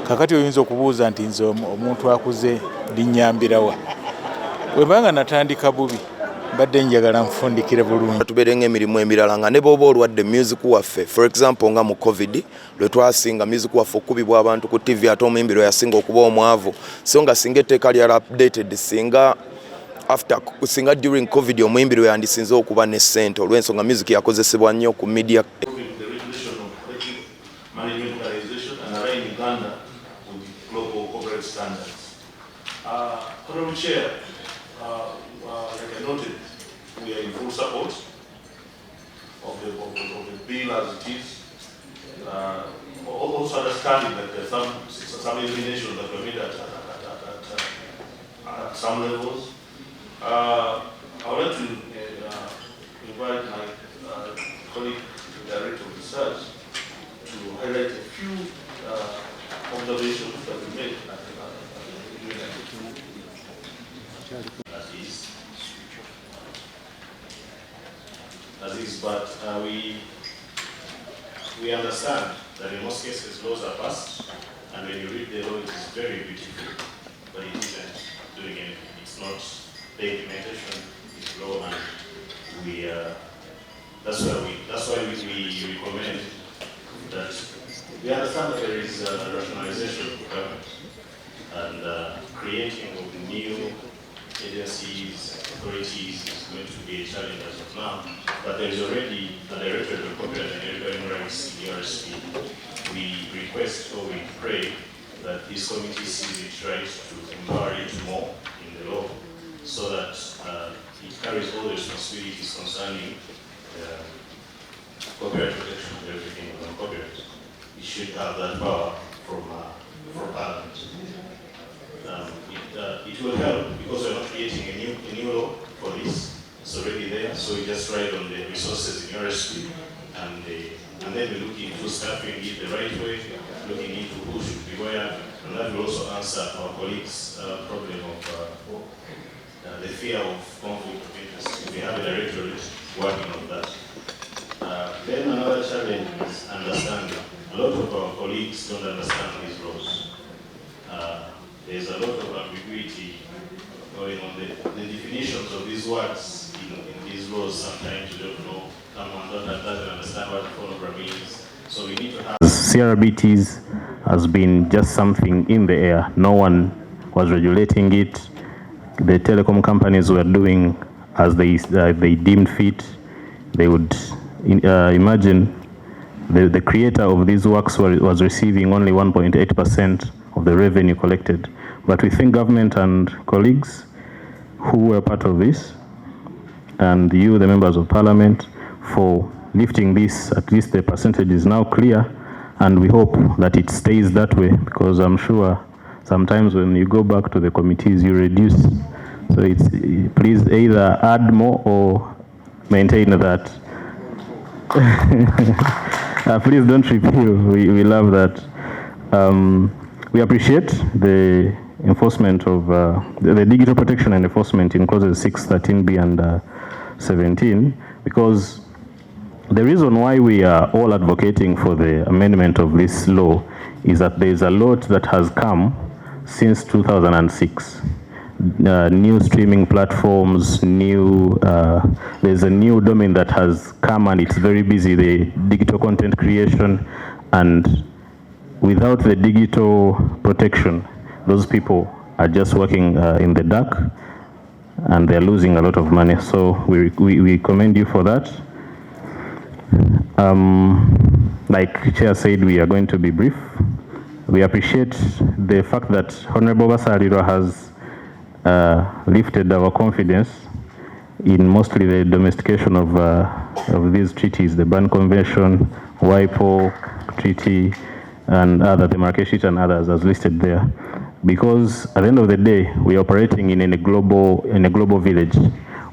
kakati oyinza okubuuza nti nze omuntu akuze linnyambirawa webanga natandika bubi mbadde njagala nfundikire bulungi tubeerenga emirimu emirala nga ne bw'oba olwadde music waffe for example nga mu covid lwe twasinga music waffe okubibwa abantu ku TV ate omuyimbiro yasinga okuba omwavu so nga singa etteeka lyali updated singa during covid omuyimbiro yandisinze okuba ne ssente olw'ensonga music yakozesebwa nnyo ku media. We are in full support of the bill as it is. Also understanding that there are some eliminations that were made at some levels. I would like to invite my colleague, the Director of Research, to highlight a few observations that we made but we understand that in most cases laws are passed, and when you read the law, it is very beautiful, but it isn't doing anything. It's not the implementation is low, and that's why we recommend that we understand that there is rationalization of government and creating of new agencies, authorities is going to be a challenge as of now, but there is already a Directorate of Copyright and Human Rights in the RSP. We request or we pray that this committee sees it right to empower it more in the law so that it carries all the responsibilities concerning copyright protection and everything on copyright. It should have that power from Parliament. It will help because we're not creating a new law for this. It's already there, so we just ride on the resources in RSP and then we look into staffing it the right way, looking into who should be where, and that will also answer our colleagues' problem of the fear of conflict of interest. We have a directorate working on that. Then another challenge is understanding. A lot of our colleagues don't understand these laws. There's a lot of ambiguity going on. The definitions of these words in these laws, sometimes you don't know, someone doesn't understand what phonogram means. So we need to have... CRBTs has been just something in the air. No one was regulating it. The telecom companies were doing as they deemed fit. They would imagine the creator of these works was receiving only 1.8% of the revenue collected. But we thank government and colleagues who were part of this, and you, the members of Parliament, for lifting this. At least the percentage is now clear, and we hope that it stays that way, because I'm sure sometimes when you go back to the committees, you reduce. So it's, please either add more or maintain that. Please don't repeal. We love that. We appreciate the enforcement of the digital protection and enforcement in clauses 6, 13b and 17, because the reason why we are all advocating for the amendment of this law is that there is a lot that has come since 2006. New streaming platforms, there's a new domain that has come and it's very busy, the digital content creation, and without the digital protection, those people are just working in the dark and they're losing a lot of money. So we commend you for that. Like Chair said, we are going to be brief. We appreciate the fact that Honorable Basariro has lifted our confidence in mostly the domestication of these treaties, the Berne Convention, WIPO Treaty, and other, the Marrakesh Treaty and others as listed there. Because at the end of the day, we are operating in a global village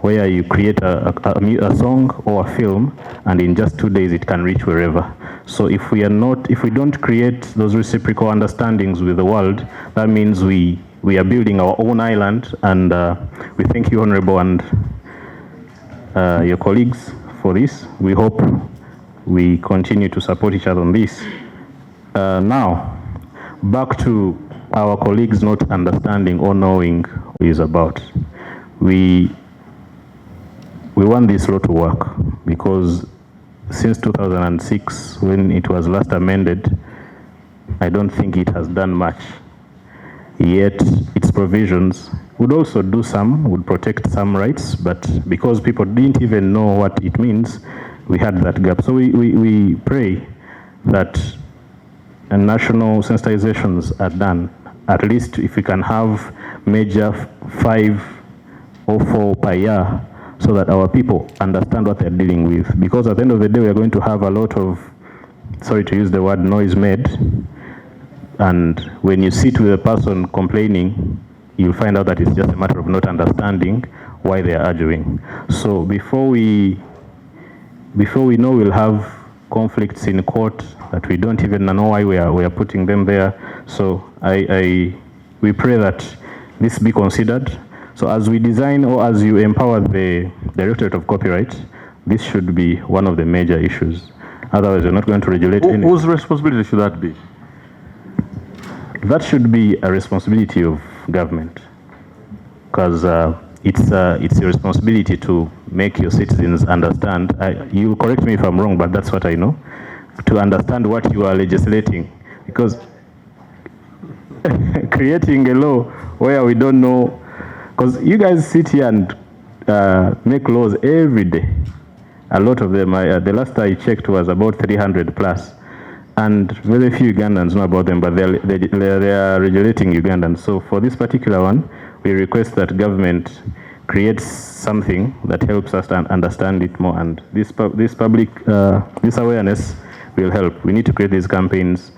where you create a song or a film, and in just 2 days it can reach wherever. So if we don't create those reciprocal understandings with the world, that means we are building our own island. And we thank you, Honorable, and your colleagues for this. We hope we continue to support each other on this. Now, back to our colleagues not understanding or knowing what it is about. We want this law to work because since 2006, when it was last amended, I don't think it has done much. Yet its provisions would also do some, would protect some rights, but because people didn't even know what it means, we had that gap. So we pray that national sensitizations are done. At least if we can have major 5 or 4 per year, so that our people understand what they're dealing with. Because at the end of the day, we are going to have a lot of, sorry to use the word, noise made. And when you sit with a person complaining, you'll find out that it's just a matter of not understanding why they are arguing. So before we know, we'll have conflicts in court that we don't even know why we are putting them there. So we pray that this be considered. So as we design or as you empower the Directorate of Copyright, this should be one of the major issues. Otherwise, we're not going to regulate anything. Whose responsibility should that be? That should be a responsibility of government, because it's your responsibility to make your citizens understand. You'll correct me if I'm wrong, but that's what I know. To understand what you are legislating, because creating a law where we don't know. Because you guys sit here and make laws every day. A lot of them, the last I checked was about 300 plus. And very few Ugandans know about them, but they are regulating Ugandans. So for this particular one, we request that government creates something that helps us to understand it more. And this awareness will help. We need to create these campaigns,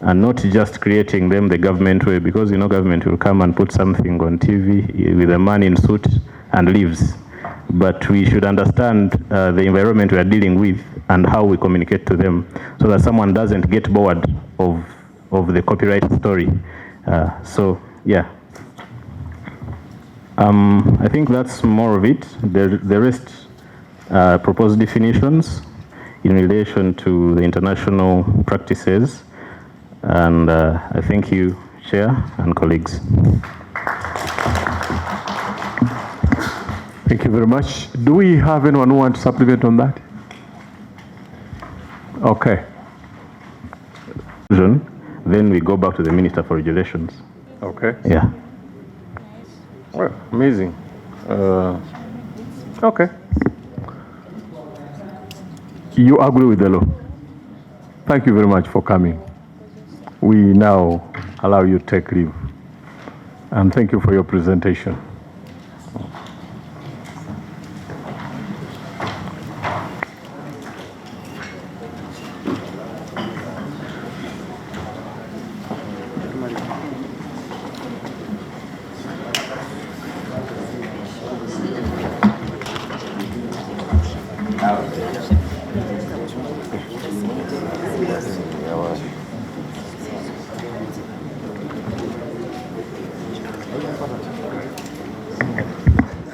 and not just creating them the government way, because you know government will come and put something on TV with a man in suit and leaves. But we should understand the environment we are dealing with and how we communicate to them, so that someone doesn't get bored of the copyright story. So yeah, I think that's more of it. The rest proposed definitions in relation to the international practices. And I thank you, Chair and colleagues. Thank you very much. Do we have anyone who wants to supplement on that? Okay. Then we go back to the Minister for Regulations. Okay. Yeah. Well, amazing. Okay. You agree with the law. Thank you very much for coming. We now allow you to take leave. And thank you for your presentation.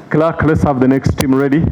Clerk, let's have the next team ready.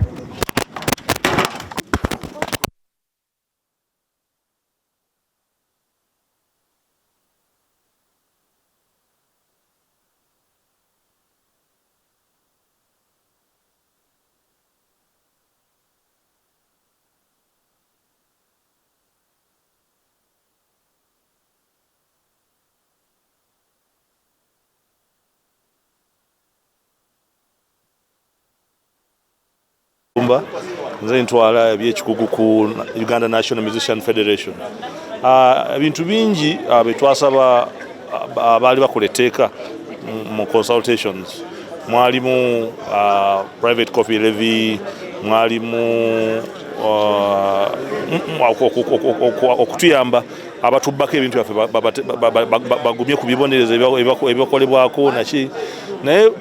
Nze ntwala ebyekikugu ku Uganda National Musician Federation. Ebintu bingi betwasaba abaali bakola etteeka mu consultations. Mwalimu private copy levy, mwalimu okutuyamba abatubbako ebintu byaffe bagumye ku bibonerezo ebibakolebwako naki. Naye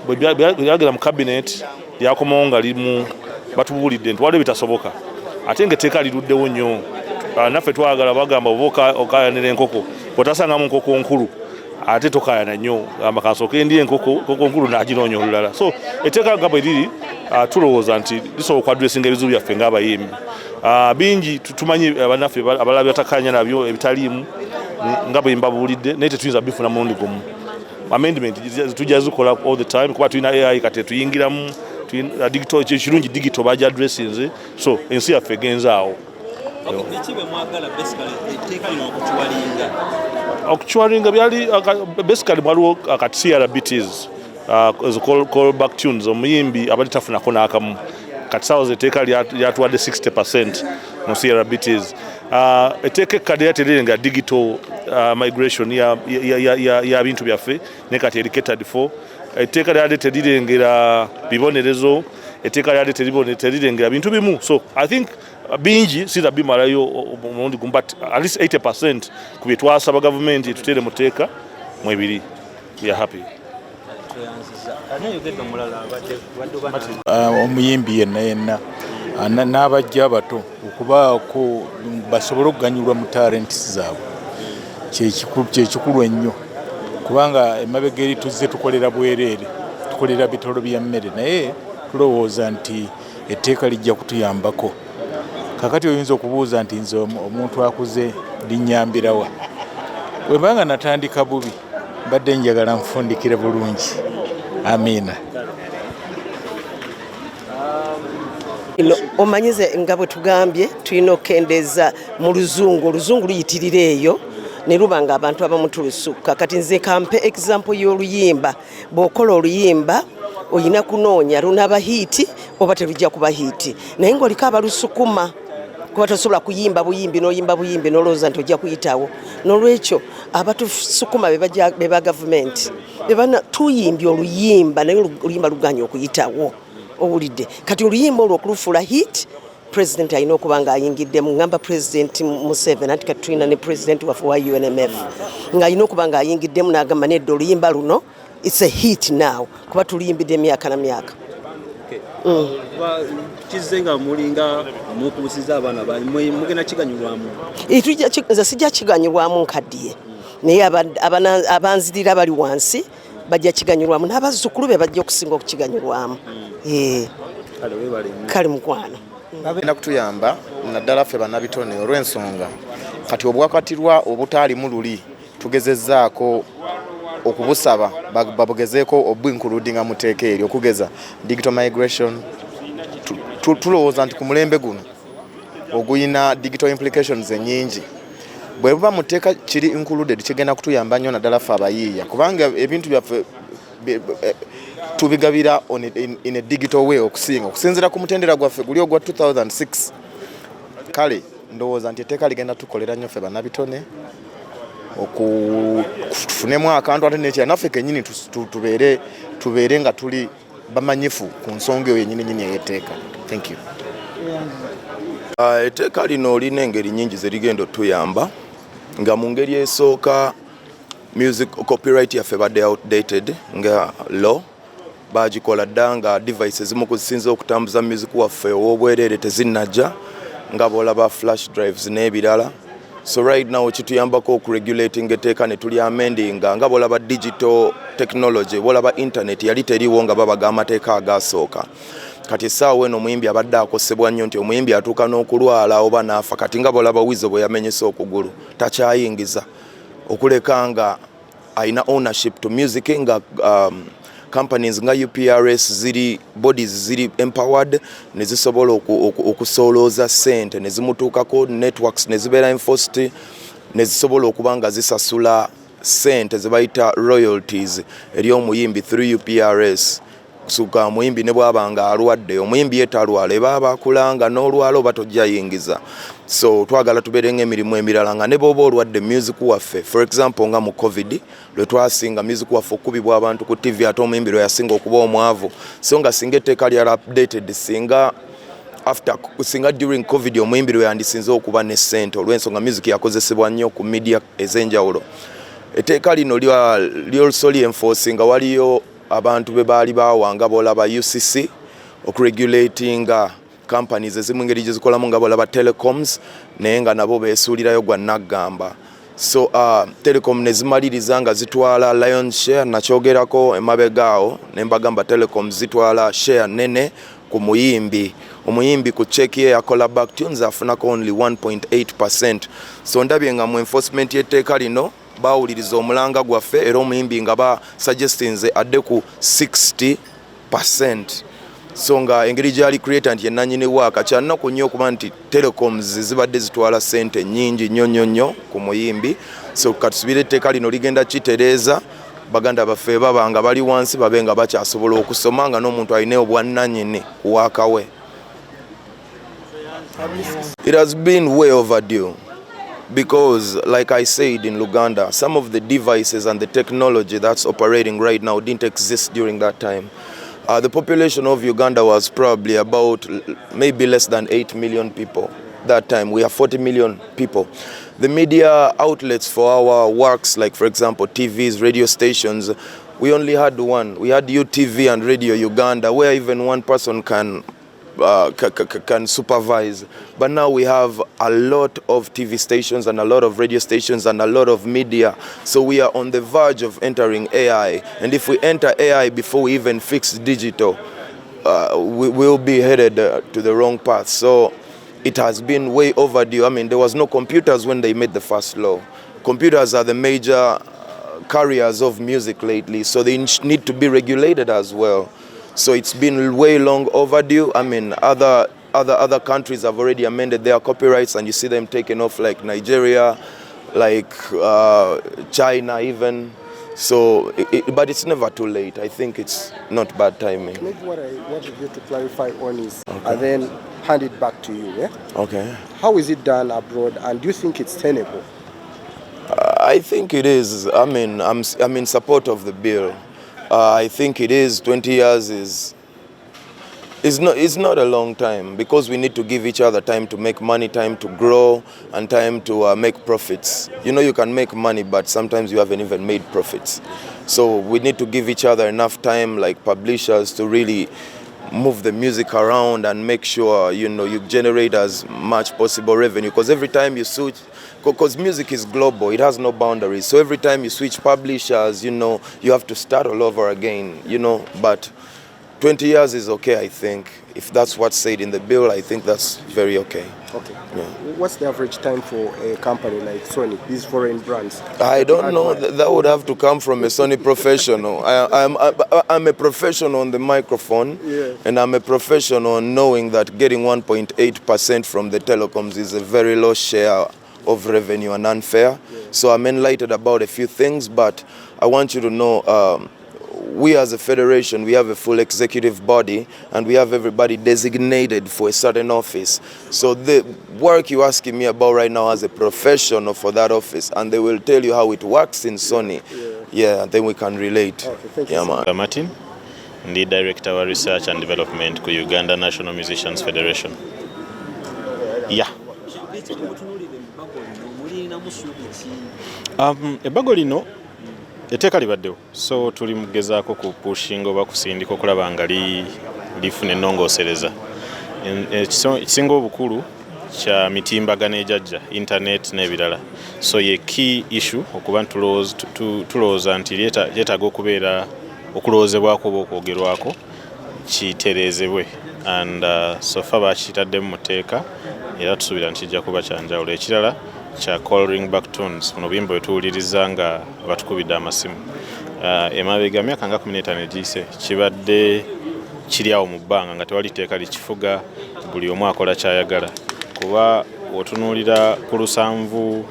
bwe byagera mu cabinet lyakomawo nga limu batubuulidde nti waliwo bitasoboka ate ng'etteeka liruddewo nnyo. Naffe twagala bagamba oba okayanira enkoko bw'otasangamu nkoko nkulu ate tokayana nnyo, gamba kansooke ndi enkoko nkulu n'aginoonya olulala. So etteeka nga bwe liri tulowooza nti lisobola okwadresinga ebizibu byaffe ng'abayimbi. Bingi tumanyi bannaffe abalala byatakkaanya nabyo ebitaliimu nga bwe mbabuulidde naye tetuyinza bifuna mulundi gumu. Amendment tujja zikola all the time kuba tulina AI kati tuyingiramu digital kirungi digital baja addressinze so ensi yaffe egenza awo. Okuchwalinga byali basically waliwo akati CRBTs call back tunes omuyimbi abali tafunako n'akamu kati sawa zeteeka lyatuwadde 60% mu CRBTs. Etteeka ekkadde lyatererenga digital migration ya bintu byaffe ne kati eri catered for. Etteeka lyali terirengera bibonerezo, etteeka lyali terirengera bintu bimu. So I think bingi siza bimalayo omulundi gumu but at least 80% ku bye twasaba gavumenti tutere mu tteeka mu ebiri. We are happy. Omuyimbi yenna n'abajja abato okubaako basobole okuganyulwa mu talents zaabwe kyekikulu ennyo kubanga emabega eri tuzze tukolera bwereere tukolera bitolo bya mmere naye tulowooza nti etteeka lijja kutuyambako. Kakati oyinza okubuuza nti nze omuntu akuze linnyambirawa. Bwe mbanga natandika bubi mbadde njagala nfundikire bulungi. Amiina. Omanyize nga bwe tugambye tulina okkendeeza mu luzungu. Oluzungu luyitirira eyo ne luba nga abantu abamu tulusukka. Kati nze kampe example y'oluyimba. Bw'okola oluyimba olina kunoonya lunaaba hiiti oba terujja kuba hiiti. Naye ng'oliko abalusukuma kuba tosobola kuyimba buyimbi n'olowooza nti ojja kuyitawo. N'olwekyo abatusukuma be ba gavumenti tuyimbye oluyimba naye oluyimba luganya okuyitawo. Owulidde kati oluyimba olwo okulufuula hit president alina okuba ng'ayingiddemu. Ngamba president Museveni anti kati tulina ne president waffe wa UNMF ng'alina okuba ng'ayingiddemu n'agamba nedda oluyimba luno it's a hit now kuba tuliyimbidde emyaka na myaka. Kizenga mulinga mukusiza abaana mugenda kiganyulwamu. Nze sijja kiganyulwamu nkaddiye naye abanzirira bali wansi bajja kiganyulwamu n'abazzukulu be bajja okusinga okukiganyulwamu. Kale mukwano bagenda kutuyamba naddala ffe bannabitone olw'ensonga kati obwakatirwa obutaalimu luli tugezezzaako okubusaba babugezeeko obwinkuludinga mu tteeka eryo okugeza digital migration. Tulowooza nti ku mulembe guno oguyina digital implications ennyingi bwe buba mu tteeka kiri included kigenda kutuyamba nnyo naddala ffe abayiiya kubanga ebintu byaffe tubigabira in a digital way okusinzira ku mutendera gwaffe guli ogwa 2006. Kale ndowooza nti etteeka ligenda tukolera nnyo ffe bannabitone okufunemu akantu ate nekira naffe kennyini tubeere nga tuli bamanyifu ku nsonga eyo yennyini ey'etteeka. Thank you. Etteeka lino lina engeri nnyingi ze ligenda otuyamba nga mu ngeri esooka music copyright yaffe badde outdated nga law bagikola dda nga devices zimu kuzisinza okutambuza music waffe ow'obwereere tezinnajja nga boolaba flash drives n'ebirala. So right now kituyambako okuregulating etteeka ne tuli amendinga nga boolaba digital technology boolaba internet yali teriwo nga babaga amateeka agasooka. Kati essaawa eno omuyimbi abadde akosebwa nnyo nti omuyimbi atuuka n'okulwala oba n'afa kati nga boolaba Wizo bwe yamenyesa okugulu takyayingiza okuleka nga alina ownership to music nga companies nga UPRS ziri bodies ziri empowered ne zisobola okusolooza ssente ne zimutuukako networks ne zibeera enforced ne zisobola okuba nga zisasula ssente ze bayita royalties eri omuyimbi through UPRS. Kusuka omuyimbi ne bw'aba nga alwadde omuyimbi yeetalwala eba abakulanga n'olwala oba tojjayingiza. So twagala tubeere ng'emirimu emirala nga ne bw'oba olwadde music waffe for example nga mu COVID lwe twasinga music waffe okubibwa abantu ku TV ate omuyimbi lwe yasinga okuba omwavu so nga singa etteeka lyali updated singa during COVID omuyimbi lwe yandisinze okuba ne ssente olw'ensonga music yakozesebwa nnyo ku media ez'enjawulo. Etteeka lino lyolso enforcing nga waliyo abantu be baali baawanga boolaba UCC okuregulatinga companies ezimu ngeri gye zikolamu nga boolaba telecoms naye nga nabo beesuulirayo gwa naggamba. So telecom ne zimaliriza nga zitwala lion share nakyogerako emabegaawo ne mbagamba telecoms zitwala share nene ku muyimbi omuyimbi ku check ye yakola back tunes afunako only 1.8%. So ndabye nga mu enforcement y'etteeka lino bawuliriza omulanga gwaffe era omuyimbi nga ba suggestinze adde ku 60%. So nga engeri gyali creator nti yenanyini waaka kyanaku nnyo okuba nti telecoms zibadde zitwala sente nnyingi nnyo ku muyimbi. So katusubire etteeka lino ligenda kitereeza baganda baffe baba nga bali wansi babe nga bakyasobola okusoma nga n'omuntu alina obwannannyini waakawe. It has been way overdue because, like I said in Luganda, some of the devices and the technology that's operating right now didn't exist during that time. The population of Uganda was probably about maybe less than 8 million people. That time we have 40 million people. The media outlets for our works, like for example TVs, radio stations, we only had one. We had UTV and Radio Uganda, where even one person can supervise. But now we have a lot of TV stations and a lot of radio stations and a lot of media. So we are on the verge of entering AI. And if we enter AI before we even fix digital, we will be headed to the wrong path. So it has been way overdue. I mean, there was no computers when they made the first law. Computers are the major carriers of music lately, so they need to be regulated as well. So it's been way long overdue. I mean, other countries have already amended their copyrights, and you see them taken off, like Nigeria, like China even. So, but it's never too late. I think it's not bad timing. Maybe what I wanted you to clarify on is, and then hand it back to you. Yeah? Okay. How is it done abroad, and do you think it's tenable? I think it is. I mean, I'm in support of the bill. I think it is. 20 years is not a long time, because we need to give each other time to make money, time to grow, and time to make profits. You know, you can make money, but sometimes you haven't even made profits. So we need to give each other enough time, like publishers, to really move the music around and make sure, you know, you generate as much possible revenue. Because every time you switch, because music is global, it has no boundaries. So every time you switch publishers, you know, you have to start all over again, you know. But 20 years is okay, I think. If that's what's said in the bill, I think that's very okay. Okay. Yeah. What's the average time for a company like Sony, these foreign brands? I don't know. That would have to come from a Sony professional. I'm a professional on the microphone, yeah, and I'm a professional on knowing that getting 1.8% from the telecoms is a very low share of revenue and unfair. Yeah. So I'm enlightened about a few things, but I want you to know, we as a federation, we have a full executive body, and we have everybody designated for a certain office. So the work you're asking me about right now as a professional for that office, and they will tell you how it works in Sony. Yeah, then we can relate. Okay, thank you. Yeah, man. Martin, the Director of Research and Development ku Uganda National Musicians Federation. Yeah. Ebbago lino etteeka libaddewo, so tuli mugezaako ku pushinga oba kusindika okulaba nga lifuna ennongoosereza. Ekisinga obukulu kya mitimbagano ejajja, internet n'ebirala. So ye key issue okuba tulowooza nti lyetaaga okubeera okulowoozebwako oba okwogerwako kitereezebwe, and so far bakitaddemu mu tteeka era tusuubira nti kijja kuba kyanjawulo. Ekirala kya calling back tunes, muno buyimba bwe tuwuliriza nga batukubidde amasimu. Emabega myaka nga 15 egiyise kibadde kiri awo mu bbanga nga tewali tteeka likifuga, buli omu akola kyayagala. Kuba otunuulira ku lusanvu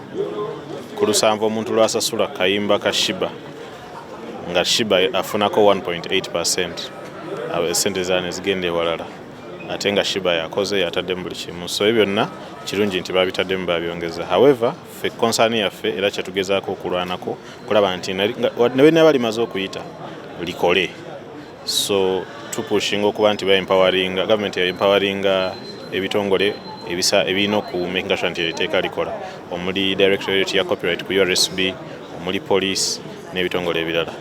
omuntu lwasasula kayimba ka Shiba, nga Shiba afunako 1.8%, sente zaane zigenda ewalala, ate nga Shiba yakoze yataddemu buli kimu. So ebyo byonna kirungi nti babitaddemu babyongeza. However, ffe konsaani yaffe era kyetugezaako okulwanako kulaba nti ne bwe naba limaze okuyita likole. So tupushinga okuba nti gavumenti empoweringa ebitongole ebirina okumakinga sure nti eriteeka likola, omuli Directorate ya Copyright ku URSB, omuli police n'ebitongole ebirala.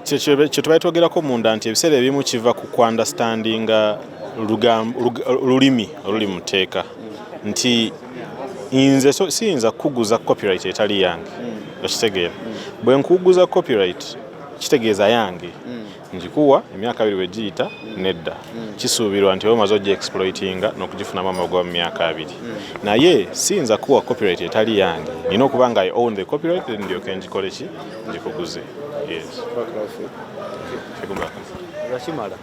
Kyetubaye twogerako munda nti ebiseera ebimu kiva ku understandinga lulimi oluli mu tteeka, nti nze siyinza kukuguza copyright etali yange, okitegeera. Bwe nkuguza copyright kitegeeza yange, njikuwa emyaka 2 wegiyita nedda kisuubirwa nti omaze ogya exploitinga n'okugifunamu amagoba mu myaka 2 naye siyinza kuwa copyright etali yange nina okuba nga I own the copyright then ndyoke ngikole ki ngikuguze. Yes. Kimala.